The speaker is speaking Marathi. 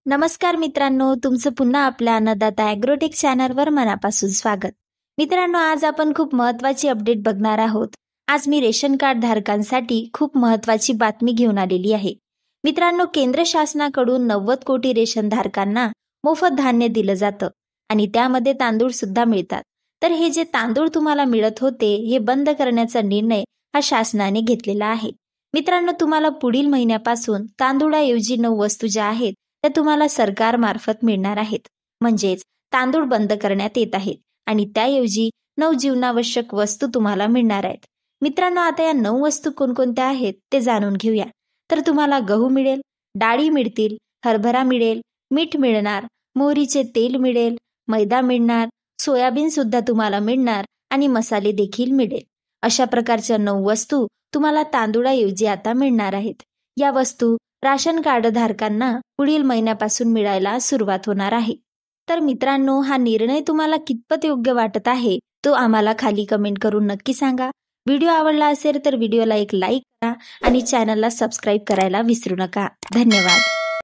नमस्कार मित्रांनो, तुमचं पुन्हा आपल्या अन्नदाता ॲग्रोटेक चॅनलवर मनापासून स्वागत. मित्रांनो, आज आपण खूप महत्त्वाची अपडेट बघणार आहोत. आज मी रेशन कार्ड धारकांसाठी खूप महत्त्वाची बातमी घेऊन आलेली आहे. मित्रांनो, केंद्र शासनाकडून 90 कोटी रेशन धारकांना मोफत धान्य दिलं जातं आणि त्यामध्ये तांदूळ सुद्धा मिळतात. तर हे जे तांदूळ तुम्हाला मिळत होते हे बंद करण्याचा निर्णय हा शासनाने घेतलेला आहे. मित्रांनो, तुम्हाला पुढील महिन्यापासून तांदूळाऐवजी 9 वस्तू ज्या आहेत त्या तुम्हाला सरकारमार्फत मिळणार आहेत. म्हणजेच तांदूळ बंद करण्यात येत आहेत आणि त्याऐवजी 9 जीवनावश्यक वस्तू तुम्हाला मिळणार आहेत. मित्रांनो, आता या 9 वस्तू कोणकोणत्या आहेत ते जाणून घेऊया. तर तुम्हाला गहू मिळेल, डाळी मिळतील, हरभरा मिळेल, मीठ मिळणार, मोहरीचे तेल मिळेल, मैदा मिळणार, सोयाबीन सुद्धा तुम्हाला मिळणार आणि मसाले देखील मिळेल. अशा प्रकारच्या 9 वस्तू तुम्हाला तांदूळाऐवजी आता मिळणार आहेत. या वस्तू राशन कार्ड धारकांना पुढील महिन्यापासून मिळायला सुरुवात होणार आहे. तर मित्रांनो, हा निर्णय तुम्हाला कितपत योग्य वाटत आहे तो आम्हाला खाली कमेंट करून नक्की सांगा. व्हिडिओ आवडला असेल तर व्हिडिओला एक लाईक करा आणि चॅनलला सबस्क्राईब करायला विसरू नका. धन्यवाद.